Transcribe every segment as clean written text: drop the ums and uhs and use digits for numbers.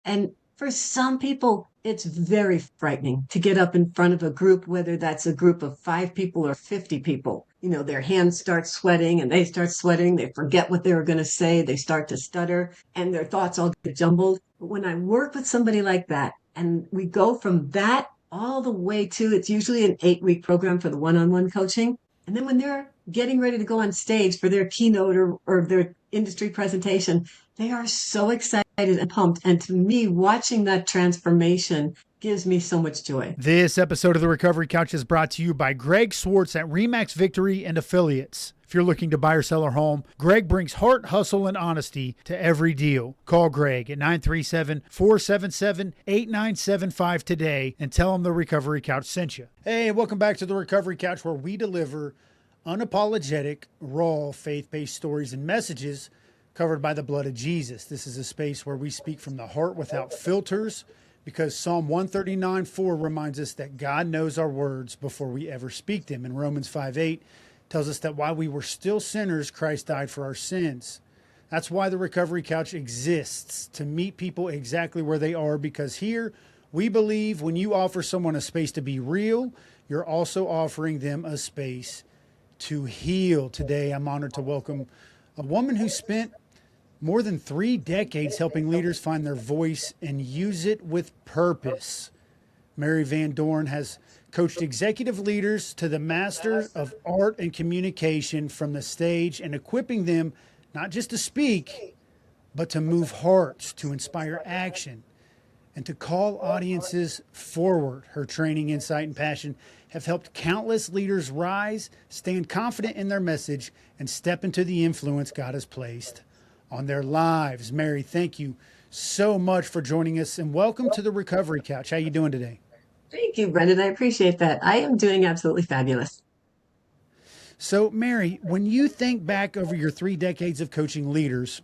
And for some people, it's very frightening to get up in front of a group, whether that's a group of 5 people or 50 people. Their hands start sweating and they start sweating. They forget what they were going to say. They start to stutter and their thoughts all get jumbled. But when I work with somebody like that, and we go from that all the way to, it's usually an 8-week program for the one-on-one coaching. And then when they're getting ready to go on stage for their keynote or their industry presentation, they are so excited and pumped. And to me, watching that transformation gives me so much joy. This episode of The Recovery Couch is brought to you by Greg Swartz at Remax Victory and Affiliates. If you're looking to buy or sell a home, Greg brings heart, hustle, and honesty to every deal. Call Greg at 937-477-8975 today and tell him The Recovery Couch sent you. Hey, welcome back to The Recovery Couch, where we deliver unapologetic, raw, faith-based stories and messages covered by the blood of Jesus. This is a space where we speak from the heart without filters, because Psalm 139:4 reminds us that God knows our words before we ever speak them. And Romans 5:8 tells us that while we were still sinners, Christ died for our sins. That's why the Recovery Couch exists, to meet people exactly where they are, because here we believe when you offer someone a space to be real, you're also offering them a space to heal. Today, I'm honored to welcome a woman who spent more than 3 decades helping leaders find their voice and use it with purpose. Mary Van Dorn has coached executive leaders to the masters of art and communication from the stage, and equipping them not just to speak, but to move hearts, to inspire action, and to call audiences forward. Her training, insight, and passion have helped countless leaders rise, stand confident in their message, and step into the influence God has placed on their lives. Mary, thank you so much for joining us, and welcome to the Recovery Couch. How you doing today? Thank you, Brendan. I appreciate that. I am doing absolutely fabulous. So, Mary, when you think back over your 3 decades of coaching leaders,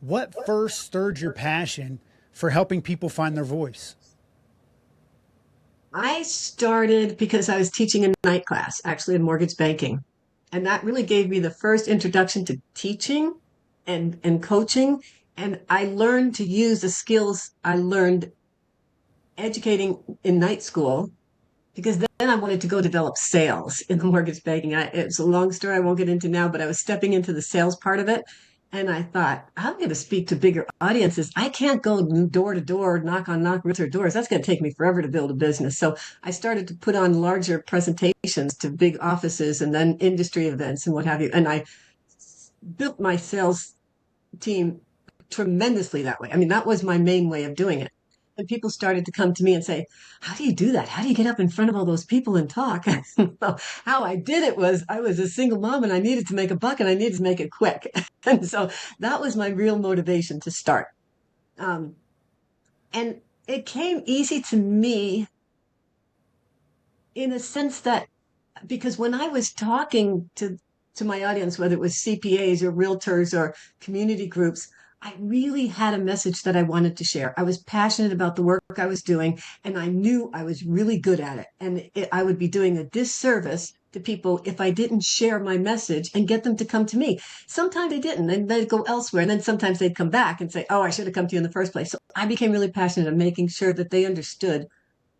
what first stirred your passion for helping people find their voice? I started because I was teaching a night class, actually in mortgage banking. And that really gave me the first introduction to teaching and coaching. And I learned to use the skills I learned educating in night school, because then I wanted to go develop sales in the mortgage banking. It's a long story I won't get into now, but I was stepping into the sales part of it. And I thought, I'm going to speak to bigger audiences. I can't go door to door, knock on realtor doors. That's going to take me forever to build a business. So I started to put on larger presentations to big offices and then industry events and what have you. And I built my sales team tremendously that way. I mean, that was my main way of doing it. And people started to come to me and say, how do you do that? How do you get up in front of all those people and talk? Well, how I did it was, I was a single mom and I needed to make a buck and I needed to make it quick. And so that was my real motivation to start. And it came easy to me in a sense that, because when I was talking to my audience, whether it was CPAs or realtors or community groups, I really had a message that I wanted to share. I was passionate about the work I was doing, and I knew I was really good at it. And I would be doing a disservice to people if I didn't share my message and get them to come to me. Sometimes they didn't, and they'd go elsewhere. And then sometimes they'd come back and say, oh, I should have come to you in the first place. So I became really passionate at making sure that they understood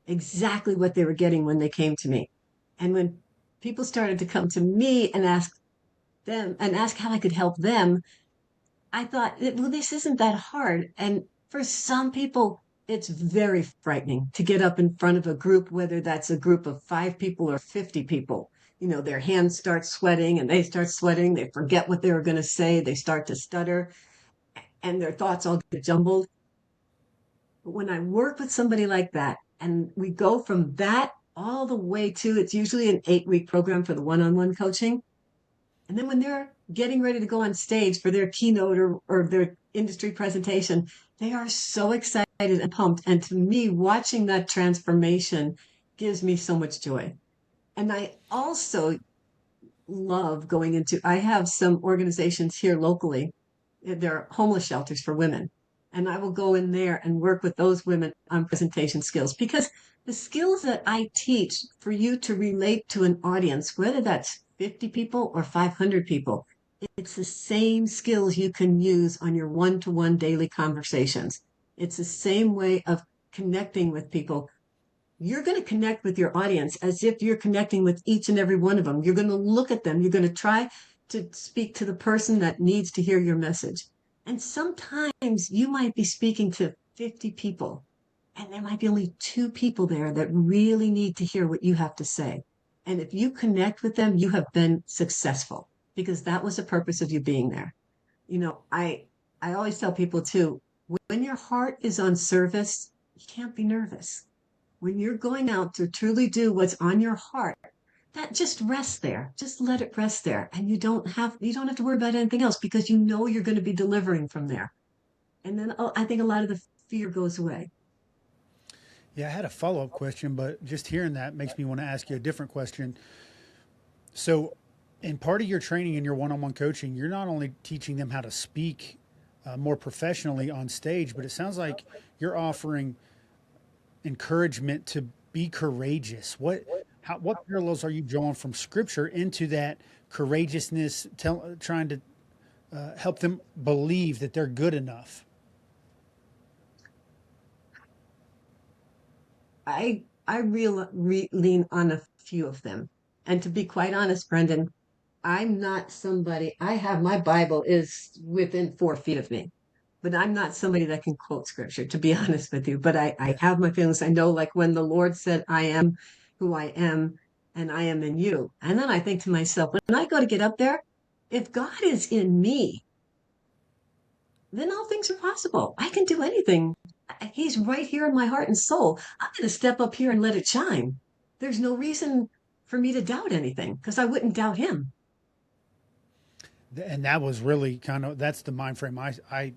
exactly what they were getting when they came to me. And when people started to come to me and ask how I could help them, I thought, well, this isn't that hard. And for some people, it's very frightening to get up in front of a group, whether that's a group of 5 people or 50 people. Their hands start sweating and they start sweating. They forget what they were going to say. They start to stutter and their thoughts all get jumbled. But when I work with somebody like that, and we go from that all the way to, it's usually an 8-week program for the one-on-one coaching. And then when they're getting ready to go on stage for their keynote or their industry presentation, they are so excited and pumped. And to me, watching that transformation gives me so much joy. And I also love going into, I have some organizations here locally. They're homeless shelters for women. And I will go in there and work with those women on presentation skills, because The skills that I teach for you to relate to an audience, whether that's 50 people or 500 people, it's the same skills you can use on your one-to-one daily conversations. It's the same way of connecting with people. You're going to connect with your audience as if you're connecting with each and every one of them. You're going to look at them. You're going to try to speak to the person that needs to hear your message. And sometimes you might be speaking to 50 people, and there might be only two people there that really need to hear what you have to say. And if you connect with them, you have been successful because that was the purpose of you being there. I always tell people too, when your heart is on service, you can't be nervous. When you're going out to truly do what's on your heart, that just rests there. Just let it rest there. And you don't have to worry about anything else because you know you're going to be delivering from there. And then I think a lot of the fear goes away. Yeah, I had a follow up question, but just hearing that makes me want to ask you a different question. So, in part of your training and your one on one coaching, you're not only teaching them how to speak more professionally on stage, but it sounds like you're offering encouragement to be courageous. What parallels are you drawing from scripture into that courageousness, trying to help them believe that they're good enough? Lean on a few of them. And to be quite honest, Brendan, I'm not somebody, I have my Bible is within 4 feet of me, but I'm not somebody that can quote scripture, to be honest with you. But I Yeah. have my feelings. I know, like when the Lord said, I am who I am and I am in you. And then I think to myself, when I go to get up there, if God is in me, then all things are possible. I can do anything. He's right here in my heart and soul. I'm going to step up here and let it shine. There's no reason for me to doubt anything because I wouldn't doubt him. And that was really that's the mind frame I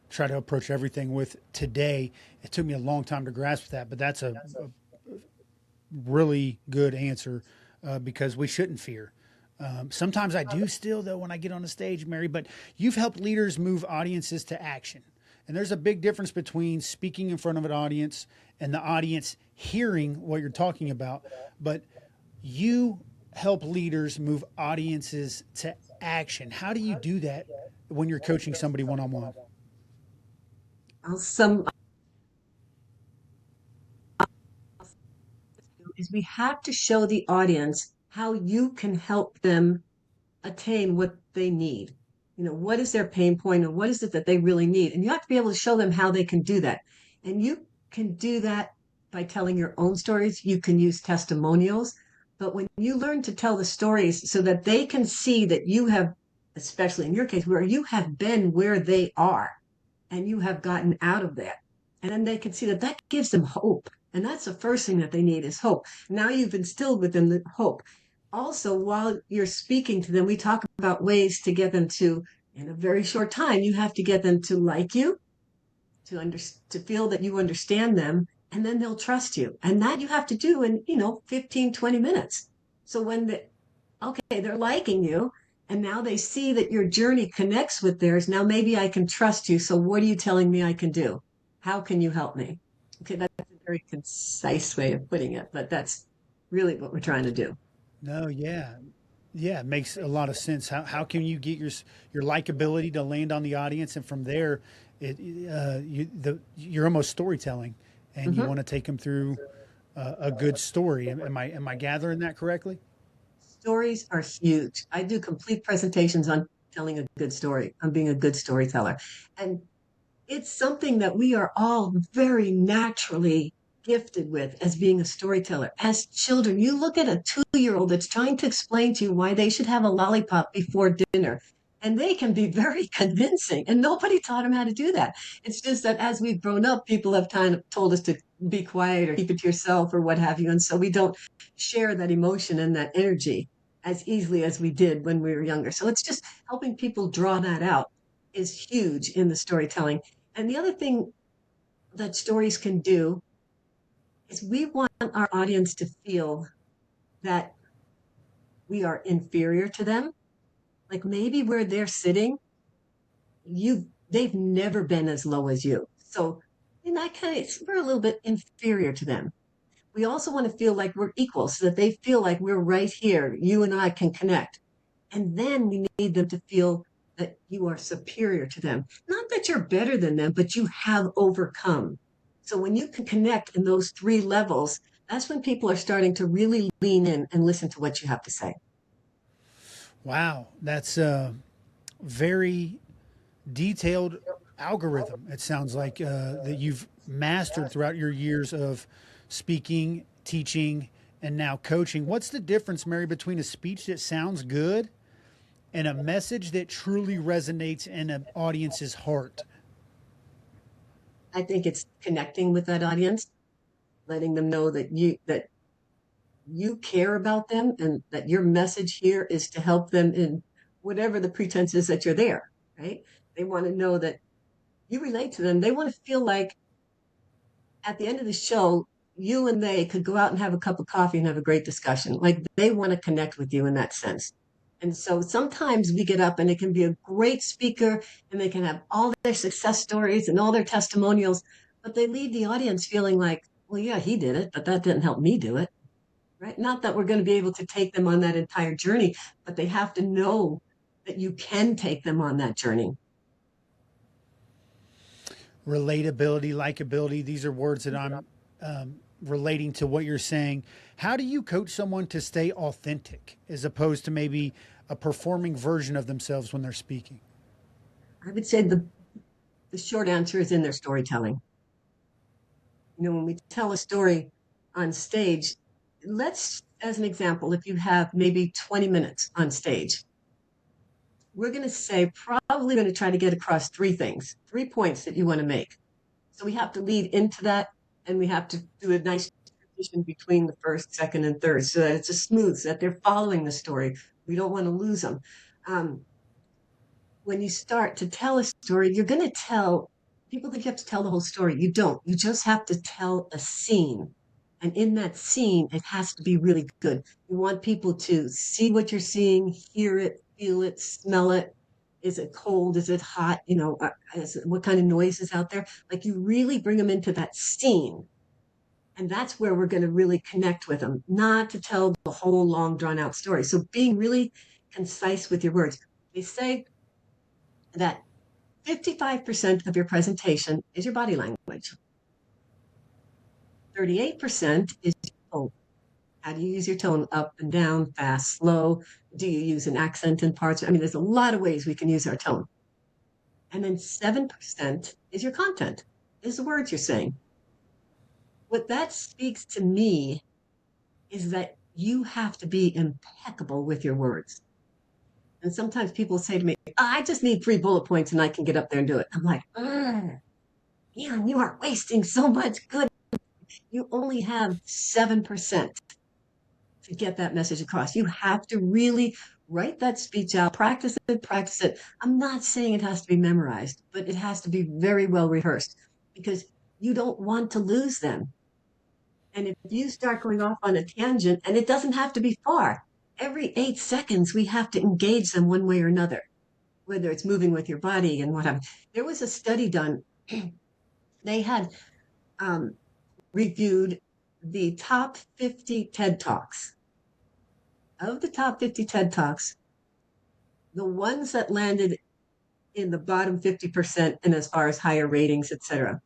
try to approach everything with today. It took me a long time to grasp that, but that's a really good answer because we shouldn't fear. Sometimes I do still, though, when I get on the stage, Mary, but you've helped leaders move audiences to action. And there's a big difference between speaking in front of an audience and the audience hearing what you're talking about. But you help leaders move audiences to action. How do you do that when you're coaching somebody one on one? Some is we have to show the audience how you can help them attain what they need. What is their pain point and what is it that they really need? And you have to be able to show them how they can do that. And you can do that by telling your own stories. You can use testimonials. But when you learn to tell the stories so that they can see that you have, especially in your case, where you have been where they are and you have gotten out of that. And then they can see that that gives them hope. And that's the first thing that they need is hope. Now you've instilled within the hope. Also, while you're speaking to them, we talk about ways to get them to, in a very short time, you have to get them to like you, to feel that you understand them, and then they'll trust you. And that you have to do in, 15, 20 minutes. So okay, they're liking you, and now they see that your journey connects with theirs. Now maybe I can trust you. So what are you telling me I can do? How can you help me? Okay, that's a very concise way of putting it, but that's really what we're trying to do. No, yeah. Yeah, it makes a lot of sense. How can you get your likability to land on the audience, and from there, you're almost storytelling, and you Mhm. want to take them through a good story. Am I gathering that correctly? Stories are huge. I do complete presentations on telling a good story, on being a good storyteller. And it's something that we are all very naturally gifted with as being a storyteller. As children, you look at a 2-year-old that's trying to explain to you why they should have a lollipop before dinner. And they can be very convincing, and nobody taught them how to do that. It's just that as we've grown up, people have told us to be quiet or keep it to yourself or what have you. And so we don't share that emotion and that energy as easily as we did when we were younger. So it's just helping people draw that out is huge in the storytelling. And the other thing that stories can do is we want our audience to feel that we are inferior to them. Like maybe where they're sitting, they've never been as low as you. So in that case, we're a little bit inferior to them. we also want to feel like we're equal so that they feel like we're right here. You and I can connect. And then we need them to feel that you are superior to them. Not that you're better than them, but you have overcome. So when you can connect in those three levels, that's when people are starting to really lean in and listen to what you have to say. Wow, that's a very detailed algorithm. It sounds like that you've mastered throughout your years of speaking, teaching, and now coaching. What's the difference, Mary, between a speech that sounds good and a message that truly resonates in an audience's heart? I think it's connecting with that audience, letting them know that you care about them and that your message here is to help them in whatever the pretense is that you're there, right? They want to know that you relate to them. They want to feel like at the end of the show, you and they could go out and have a cup of coffee and have a great discussion. Like they want to connect with you in that sense. And so sometimes we get up and it can be a great speaker and they can have all their success stories and all their testimonials, but they leave the audience feeling like, well, yeah, he did it, but that didn't help me do it, right? Not that we're going to be able to take them on that entire journey, but they have to know that you can take them on that journey. Relatability, likability, these are words that I'm relating to what you're saying. How do you coach someone to stay authentic as opposed to maybe a performing version of themselves when they're speaking? I would say the short answer is in their storytelling. When we tell a story on stage, let's, as an example, if you have maybe 20 minutes on stage, we're going to say, probably going to try to get across three things, 3 points that you want to make. So we have to lead into that and we have to do a nice transition between the first, second, and third so that it's a smooth, so that they're following the story. We don't want to lose them. Um, when you start to tell a story, you're going to tell, people think you have to tell the whole story. You don't. You just have to tell a scene. And in that scene, it has to be really good. You want people to see what you're seeing, hear it, feel it, smell it. Is it cold? Is it hot? What kind of noise is out there? Like you really bring them into that scene. And that's where we're going to really connect with them, not to tell the whole long drawn out story. So being really concise with your words. They say that 55% of your presentation is your body language. 38% is your tone. How do you use your tone? Up and down, fast, slow? Do you use an accent in parts? I mean, there's a lot of ways we can use our tone. And then 7% is your content, is the words you're saying. What that speaks to me is that you have to be impeccable with your words. And sometimes people say to me, I just need 3 bullet points and I can get up there and do it. I'm like, man, you are wasting so much good. You only have 7% to get that message across. You have to really write that speech out, practice it, practice it. I'm not saying it has to be memorized, but it has to be very well rehearsed because you don't want to lose them. And if you start going off on a tangent, and it doesn't have to be far, every 8 seconds, we have to engage them one way or another, whether it's moving with your body and what have you. There was a study done. They had reviewed the top 50 TED Talks. Of the top 50 TED Talks, the ones that landed in the bottom 50% and as far as higher ratings, etc.,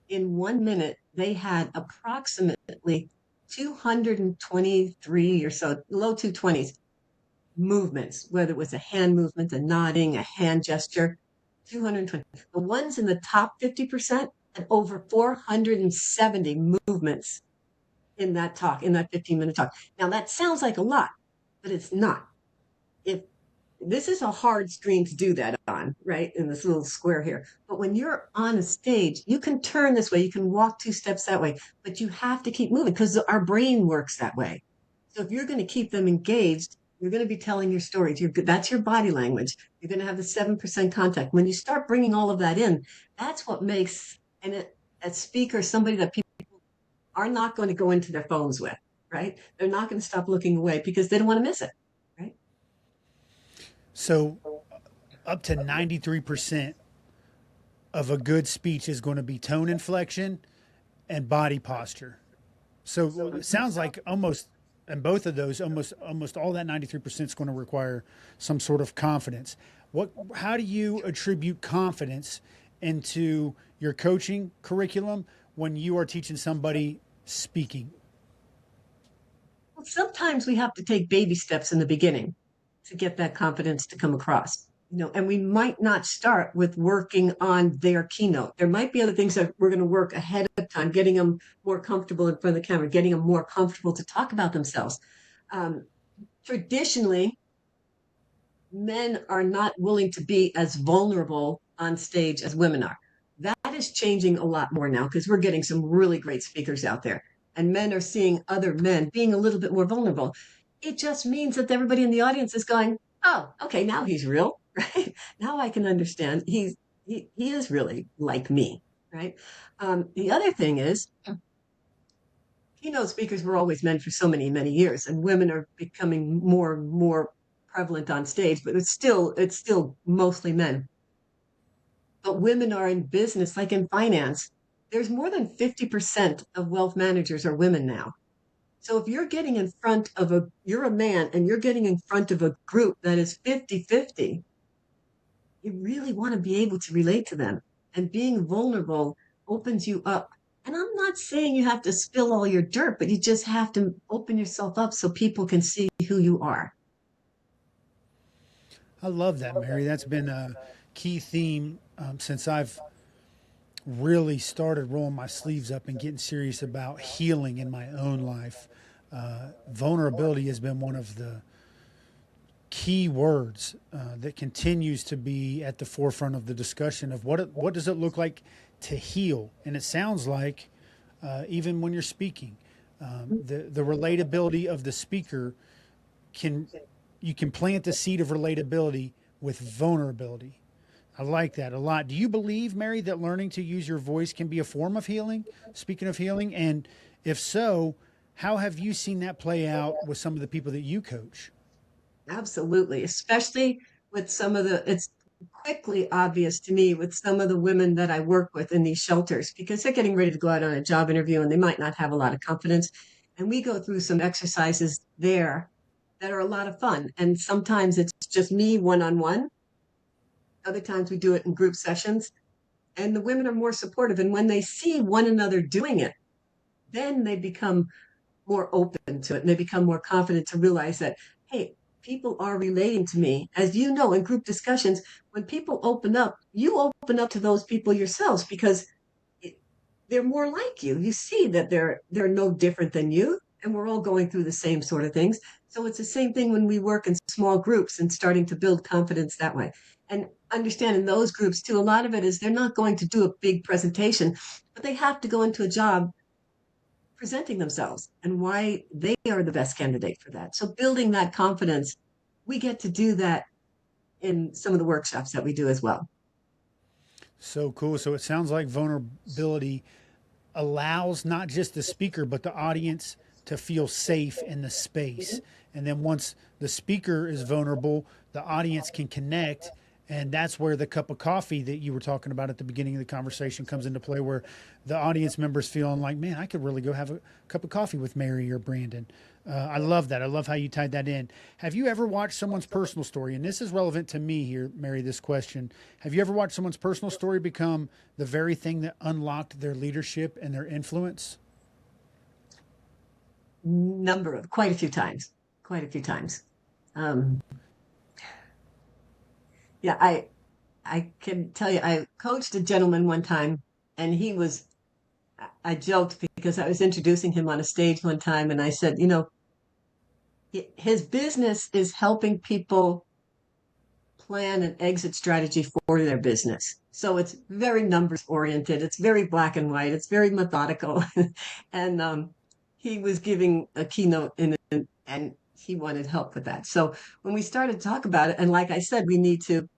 in 1 minute, they had approximately 223 or so, low 220s movements, whether it was a hand movement, a nodding, a hand gesture, 220. The ones in the top 50% had over 470 movements in that talk, in that 15-minute talk. Now, that sounds like a lot, but it's not. If this is a hard screen to do that on, right? In this little square here. But when you're on a stage, you can turn this way, you can walk 2 steps that way, but you have to keep moving because our brain works that way. So if you're going to keep them engaged, you're going to be telling your stories. That's your body language. You're going to have the 7% contact. When you start bringing all of that in, that's what makes a speaker somebody that people are not going to go into their phones with, right? They're not going to stop looking away because they don't want to miss it, right? So, up to 93% of a good speech is going to be tone inflection and body posture. So it sounds like almost, and both of those, almost all that 93% is going to require some sort of confidence. How do you attribute confidence into your coaching curriculum when you are teaching somebody speaking? Well, sometimes we have to take baby steps in the beginning to get that confidence to come across. And we might not start with working on their keynote. There might be other things that we're going to work ahead of time, getting them more comfortable in front of the camera, getting them more comfortable to talk about themselves. Um, Traditionally, men are not willing to be as vulnerable on stage as women are. That is changing a lot more now because we're getting some really great speakers out there. And men are seeing other men being a little bit more vulnerable. It just means that everybody in the audience is going, oh, okay, now he's real, right? Now I can understand he is really like me, right? The other thing is, keynote speakers were always men for so many years, and women are becoming more and more prevalent on stage, but it's still mostly men. But women are in business, like in finance. There's more than 50% of wealth managers are women now. So if you're a man and you're getting in front of a group that is 50-50, you really want to be able to relate to them. And being vulnerable opens you up. And I'm not saying you have to spill all your dirt, but you just have to open yourself up so people can see who you are. I love that, Mary. That's been a key theme since I've really started rolling my sleeves up and getting serious about healing in my own life. Vulnerability has been one of the key words that continues to be at the forefront of the discussion of what does it look like to heal. And it sounds like even when you're speaking, the relatability of the speaker can you can plant the seed of relatability with vulnerability. I like that a lot. Do you believe, Mary, that learning to use your voice can be a form of healing? Speaking of healing, and if so, how have you seen that play out with some of the people that you coach? Absolutely, especially with it's quickly obvious to me with some of the women that I work with in these shelters because they're getting ready to go out on a job interview and they might not have a lot of confidence. And we go through some exercises there that are a lot of fun. And sometimes it's just me one on one. Other times we do it in group sessions. And the women are more supportive. And when they see one another doing it, then they become more open to it and they become more confident to realize that, hey, people are relating to me. As you know, in group discussions, when people open up, you open up to those people yourselves because they're more like you. You see that they're no different than you, and we're all going through the same sort of things. So it's the same thing when we work in small groups and starting to build confidence that way. And understand in those groups too, a lot of it is they're not going to do a big presentation, but they have to go into a job presenting themselves and why they are the best candidate for that. So building that confidence, we get to do that in some of the workshops that we do as well. So cool. So it sounds like vulnerability allows not just the speaker, but the audience to feel safe in the space. And then once the speaker is vulnerable, the audience can connect. And that's where the cup of coffee that you were talking about at the beginning of the conversation comes into play, where the audience members feeling like, man, I could really go have a cup of coffee with Mary or Brandon. I love that. I love how you tied that in. Have you ever watched someone's personal story? And this is relevant to me here, Mary, this question. Have you ever watched someone's personal story become the very thing that unlocked their leadership and their influence? Quite a few times, quite a few times. Um, yeah, I can tell you, I coached a gentleman one time, and I joked because I was introducing him on a stage one time, and I said, his business is helping people plan an exit strategy for their business. So it's very numbers oriented. It's very black and white. It's very methodical. And he was giving a keynote and he wanted help with that. So when we started to talk about it, and like I said, we need to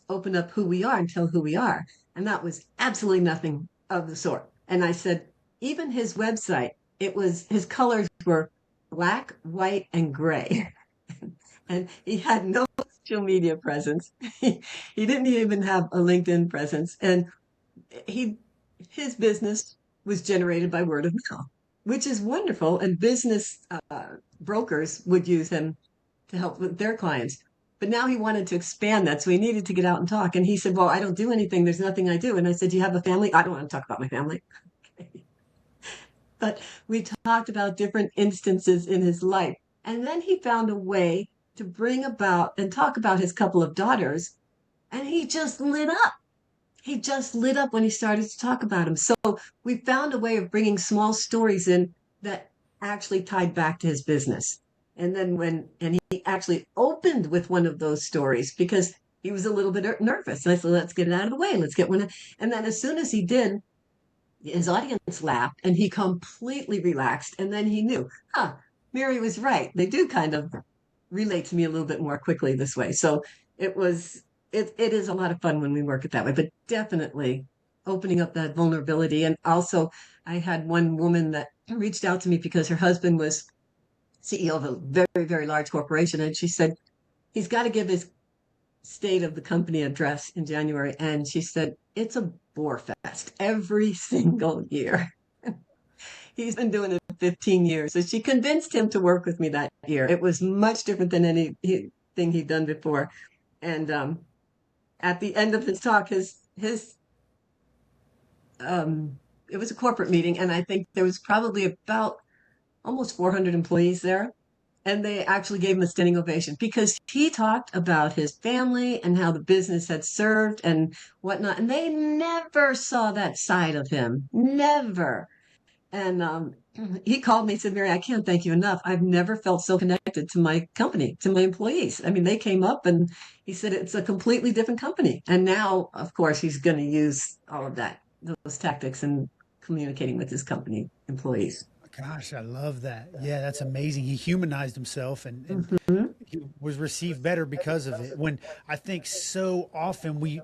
open up who we are and tell who we are. And that was absolutely nothing of the sort. And I said, even his website, his colors were black, white, and gray. And he had no social media presence. He didn't even have a LinkedIn presence. And he his business was generated by word of mouth. which is wonderful. And business brokers would use him to help with their clients. But now he wanted to expand that. So he needed to get out and talk. And he said, well, I don't do anything. There's nothing I do. And I said, do you have a family? I don't want to talk about my family. But we talked about different instances in his life. And then he found a way to bring about and talk about his couple of daughters. And he just lit up. He just lit up when he started to talk about him. So we found a way of bringing small stories in that actually tied back to his business. And then and he actually opened with one of those stories because he was a little bit nervous. And I said, let's get it out of the way. Let's get one. And then as soon as he did, his audience laughed and he completely relaxed. And then he knew, Mary was right. They do kind of relate to me a little bit more quickly this way. So it was, it is a lot of fun when we work it that way, but definitely opening up that vulnerability. And also, I had one woman that reached out to me because her husband was CEO of a very, very large corporation. And she said, he's got to give his state of the company address in January. And she said, it's a bore fest every single year. He's been doing it 15 years. So she convinced him to work with me that year. It was much different than anything he'd done before. And at the end of his talk, it was a corporate meeting, and I think there was probably about almost 400 employees there. And they actually gave him a standing ovation because he talked about his family and how the business had served and whatnot. And they never saw that side of him. Never. And he called me and said, Mary, I can't thank you enough. I've never felt so connected to my company, to my employees. I mean, they came up and he said it's a completely different company. And now, of course, he's going to use all of that, those tactics in communicating with his company employees. Gosh, I love that. Yeah, that's amazing. He humanized himself and Mhm. he was received better because of it. When I think so often we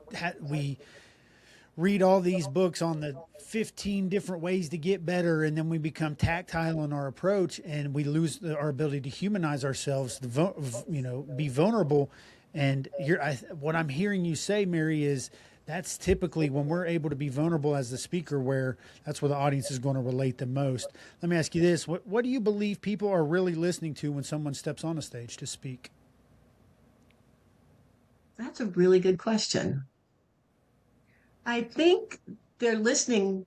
read all these books on the 15 different ways to get better, and then we become tactile in our approach and we lose our ability to humanize ourselves, be vulnerable. And what I'm hearing you say, Mary, is that's typically when we're able to be vulnerable as the speaker, where that's where the audience is going to relate the most. Let me ask you this. What do you believe people are really listening to when someone steps on a stage to speak? That's a really good question. I think they're listening.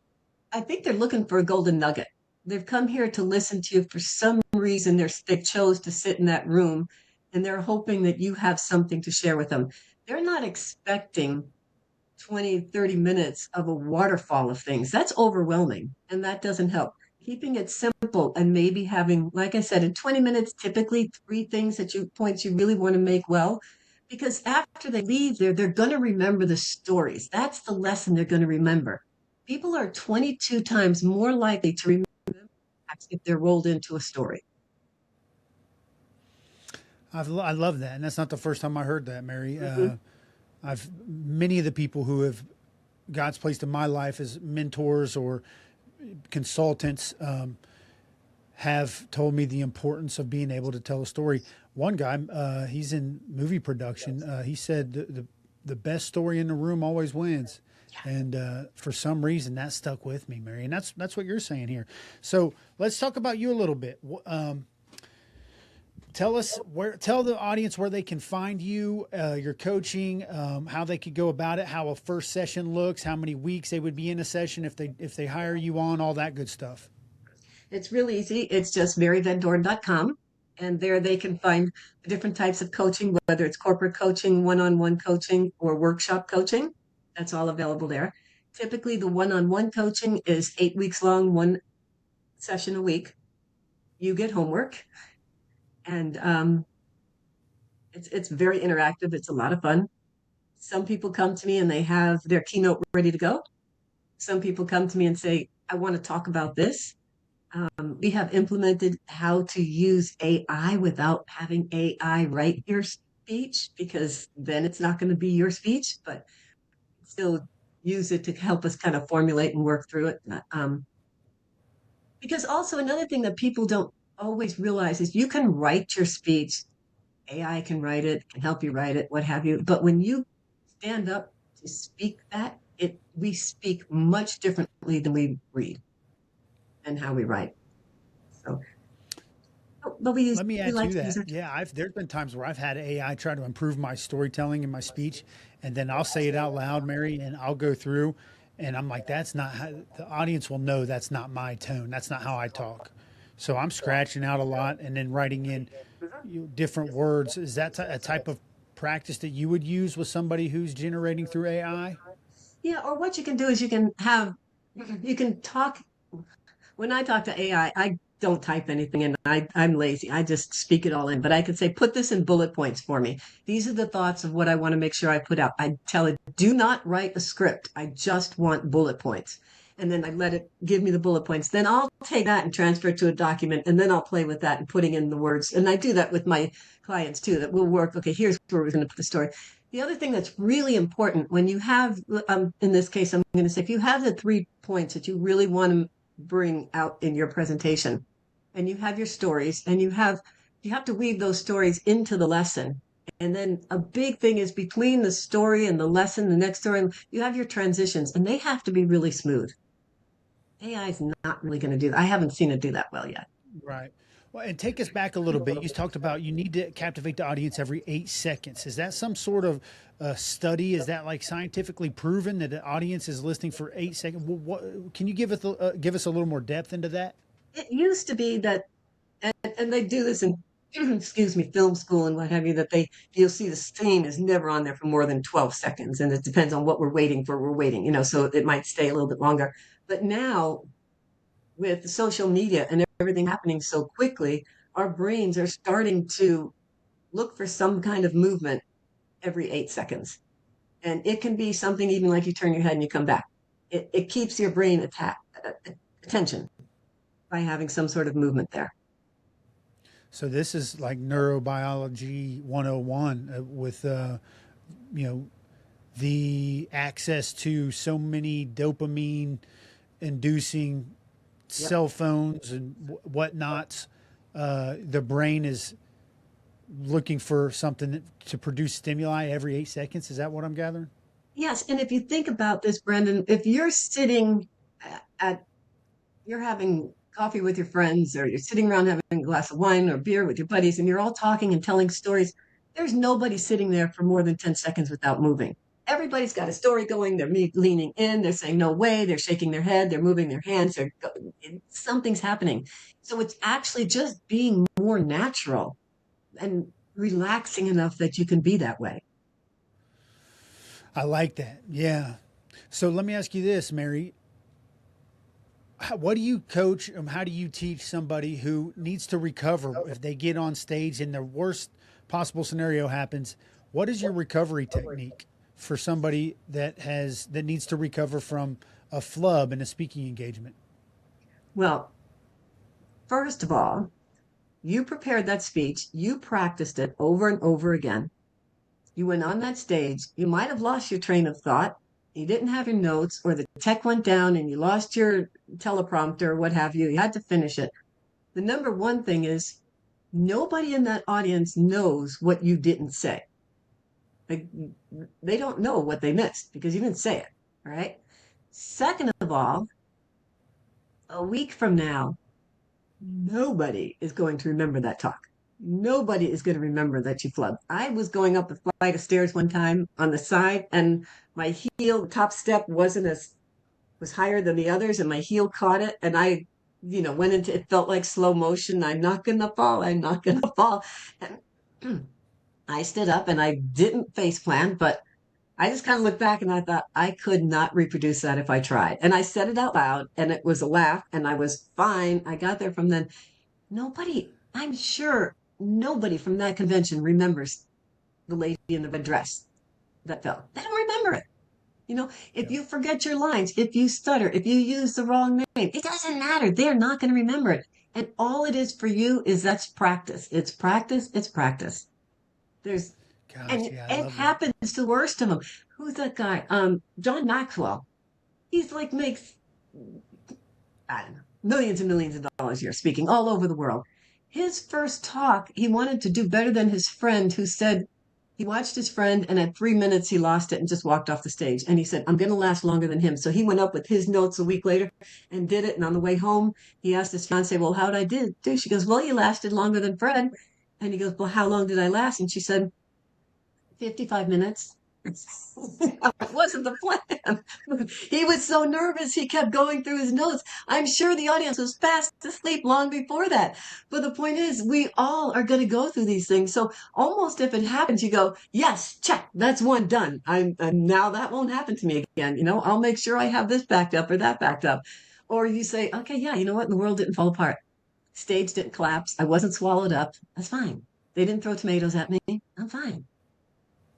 I think they're looking for a golden nugget. They've come here to listen to you for some reason. They chose to sit in that room and they're hoping that you have something to share with them. They're not expecting 20, 30 minutes of a waterfall of things. That's overwhelming and that doesn't help. Keeping it simple and maybe having, like I said, in 20 minutes, typically three things points you really want to make well. Because after they leave there, they're going to remember the stories. That's the lesson they're going to remember. People are 22 times more likely to remember if they're rolled into a story. I love that, and that's not the first time I heard that, Mary. Mm-hmm. I've many of the people who have God's placed in my life as mentors or consultants have told me the importance of being able to tell a story. One guy, he's in movie production. He said the best story in the room always wins, and for some reason that stuck with me, Mary. And that's what you're saying here. So let's talk about you a little bit. Tell the audience where they can find you, your coaching, how they could go about it, how a first session looks, how many weeks they would be in a session if they hire you on, all that good stuff. It's really easy. It's just maryvandorn.com. And there they can find the different types of coaching, whether it's corporate coaching, one-on-one coaching, or workshop coaching. That's all available there. Typically, the one-on-one coaching is 8 weeks long, one session a week. You get homework, and it's very interactive. It's a lot of fun. Some people come to me and they have their keynote ready to go. Some people come to me and say, I want to talk about this. We have implemented how to use AI without having AI write your speech because then it's not going to be your speech, but still use it to help us kind of formulate and work through it. Because also another thing that people don't always realize is you can write your speech. AI can write it, can help you write it, what have you. But when you stand up to speak we speak much differently than we read and how we write. So, but Let me we add like to to use that. it. Yeah, there's been times where I've had AI try to improve my storytelling and my speech, and then I'll say it out loud, Mary, and I'll go through, and I'm like, that's not how the audience will know. That's not my tone. That's not how I talk. So I'm scratching out a lot and then writing in different words. Is that a type of practice that you would use with somebody who's generating through AI? Yeah, or what you can do is you can talk. When I talk to AI, I don't type anything in. I'm lazy. I just speak it all in. But I could say, put this in bullet points for me. These are the thoughts of what I want to make sure I put out. I tell it, do not write a script. I just want bullet points. And then I let it give me the bullet points. Then I'll take that and transfer it to a document. And then I'll play with that and putting in the words. And I do that with my clients too, that we'll work. Okay, here's where we're going to put the story. The other thing that's really important when you have, in this case, I'm going to say, if you have the 3 points that you really want to bring out in your presentation, and you have your stories, and you have to weave those stories into the lesson. And then a big thing is between the story and the lesson, the next story, you have your transitions, and they have to be really smooth. AI is not really going to do that. I haven't seen it do that well yet. Right. Well, and take us back a little bit. You talked about you need to captivate the audience every 8 seconds. Is that some sort of study? Is that like scientifically proven that the audience is listening for 8 seconds? Can you give us a little more depth into that? It used to be that, and they do this in, excuse me, film school and what have you, that you'll see the scene is never on there for more than 12 seconds. And it depends on what we're waiting for. We're waiting, so it might stay a little bit longer. But now with social media and everything happening so quickly, our brains are starting to look for some kind of movement every 8 seconds. And it can be something even like you turn your head and you come back. It keeps your brain attention by having some sort of movement there. So this is like neurobiology 101 with you know the access to so many dopamine inducing Yep. cell phones and whatnots. The brain is looking for something to produce stimuli every 8 seconds. Is that what I'm gathering? Yes. And if you think about this, Brendan, if you're sitting at you're having coffee with your friends, or you're sitting around having a glass of wine or beer with your buddies, and you're all talking and telling stories, there's nobody sitting there for more than 10 seconds without moving. Everybody's got a story going. They're leaning in, they're saying no way, they're shaking their head, they're moving their hands, something's happening. So it's actually just being more natural and relaxing enough that you can be that way. I like that. Yeah. So let me ask you this, Mary. What do you coach? How do you teach somebody who needs to recover if they get on stage and the worst possible scenario happens? What is your recovery technique for somebody that needs to recover from a flub in a speaking engagement? Well, first of all, you prepared that speech, you practiced it over and over again. You went on that stage, you might have lost your train of thought. You didn't have your notes, or the tech went down and you lost your teleprompter or what have you. You had to finish it. The number one thing is nobody in that audience knows what you didn't say. Like, they don't know what they missed because you didn't say it. All right. Second of all, a week from now, nobody is going to remember that talk. Nobody is going to remember that you flubbed. I was going up a flight of stairs one time on the side, and my heel, the top step was higher than the others, and my heel caught it, and I, went into it. Felt like slow motion. I'm not gonna fall. I'm not gonna fall. And I stood up, and I didn't face plant, but I just kind of looked back and I thought I could not reproduce that if I tried. And I said it out loud, and it was a laugh, and I was fine. I got there from then. I'm sure nobody from that convention remembers the lady in the red dress that fell. They don't remember it. If Yeah. you forget your lines, if you stutter, if you use the wrong name, it doesn't matter. They're not going to remember it. And all it is for you is that's practice. It's practice. It's practice. There's, Gosh, and yeah, I it love that. happens to the worst of them. Who's that guy? John Maxwell. He's like makes, I don't know, millions and millions of dollars a year speaking all over the world. His first talk, he wanted to do better than his friend who said He watched his friend, and at 3 minutes, he lost it and just walked off the stage. And he said, I'm going to last longer than him. So he went up with his notes a week later and did it. And on the way home, he asked his fiance, well, how did I do? She goes, well, you lasted longer than Fred. And he goes, well, how long did I last? And she said, 55 minutes. It wasn't the plan. He was so nervous, he kept going through his notes. I'm sure the audience was fast asleep long before that. But the point is, we all are going to go through these things. So almost if it happens, you go, yes, check, that's one done. Now that won't happen to me again. I'll make sure I have this backed up or that backed up. Or you say, okay, yeah, you know what? The world didn't fall apart. Stage didn't collapse. I wasn't swallowed up. That's fine. They didn't throw tomatoes at me. I'm fine.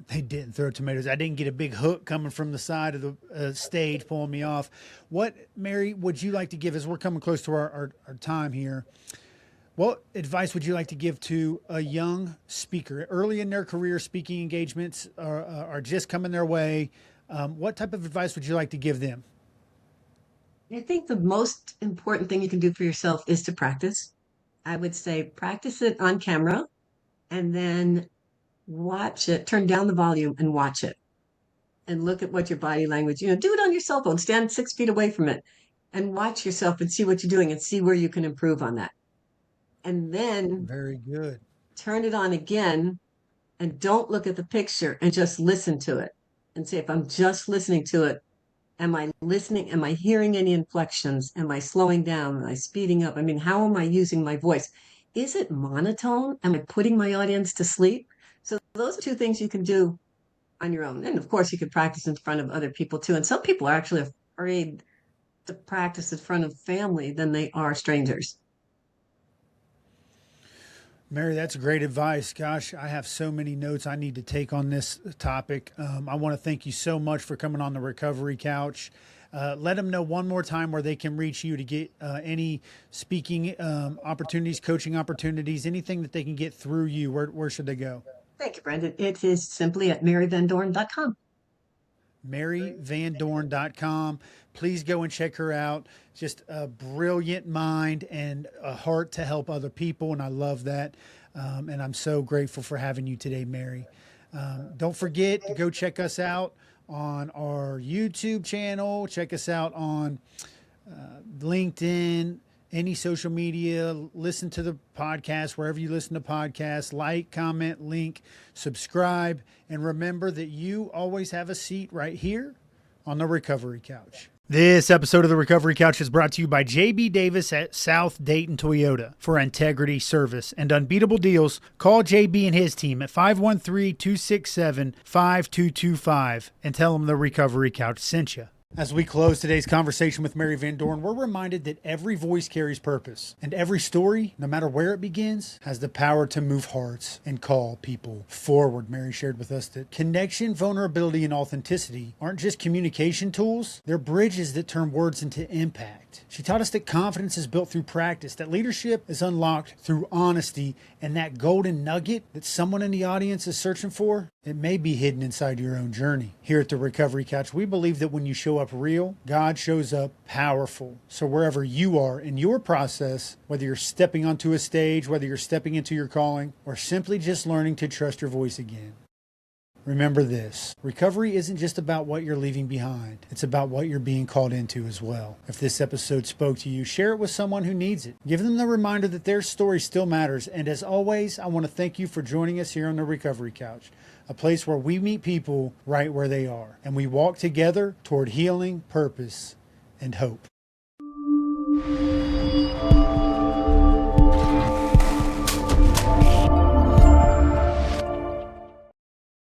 They didn't throw tomatoes. I didn't get a big hook coming from the side of the stage pulling me off. What, Mary, would you like to give, as we're coming close to our time here, what advice would you like to give to a young speaker early in their career? Speaking engagements are just coming their way. What type of advice would you like to give them? I think the most important thing you can do for yourself is to practice. I would say practice it on camera and then watch it, turn down the volume and watch it and look at what your body language, do it on your cell phone, stand 6 feet away from it and watch yourself and see what you're doing and see where you can improve on that. And then Very good. turn it on again and don't look at the picture and just listen to it and say, if I'm just listening to it, am I listening? Am I hearing any inflections? Am I slowing down? Am I speeding up? I mean, how am I using my voice? Is it monotone? Am I putting my audience to sleep? So those are two things you can do on your own. And of course, you could practice in front of other people too. And some people are actually afraid to practice in front of family than they are strangers. Mary, that's great advice. Gosh, I have so many notes I need to take on this topic. I want to thank you so much for coming on the Recovery Couch. Let them know one more time where they can reach you to get any speaking opportunities, coaching opportunities, anything that they can get through you. Where should they go? Thank you, Brendan. It is simply at maryvandorn.com. MaryVanDorn.com. Please go and check her out. Just a brilliant mind and a heart to help other people. And I love that. And I'm so grateful for having you today, Mary. Don't forget to go check us out on our YouTube channel. Check us out on LinkedIn, any social media. Listen to the podcast wherever you listen to podcasts. Like, comment, link, subscribe, and remember that you always have a seat right here on the Recovery Couch. This episode of the Recovery Couch is brought to you by JB Davis at South Dayton Toyota. For integrity, service, and unbeatable deals, call JB and his team at 513-267-5225 and tell them the Recovery Couch sent you. As we close today's conversation with Mary Van Dorn, we're reminded that every voice carries purpose, and every story, no matter where it begins, has the power to move hearts and call people forward. Mary shared with us that connection, vulnerability, and authenticity aren't just communication tools, they're bridges that turn words into impact. She taught us that confidence is built through practice, that leadership is unlocked through honesty, and that golden nugget that someone in the audience is searching for, it may be hidden inside your own journey. Here at the Recovery Couch, we believe that when you show up real, God shows up powerful. So wherever you are in your process, whether you're stepping onto a stage, whether you're stepping into your calling, or simply just learning to trust your voice again, remember this: recovery isn't just about what you're leaving behind. It's about what you're being called into as well. If this episode spoke to you, share it with someone who needs it. Give them the reminder that their story still matters. And as always, I want to thank you for joining us here on the Recovery Couch, a place where we meet people right where they are, and we walk together toward healing, purpose, and hope.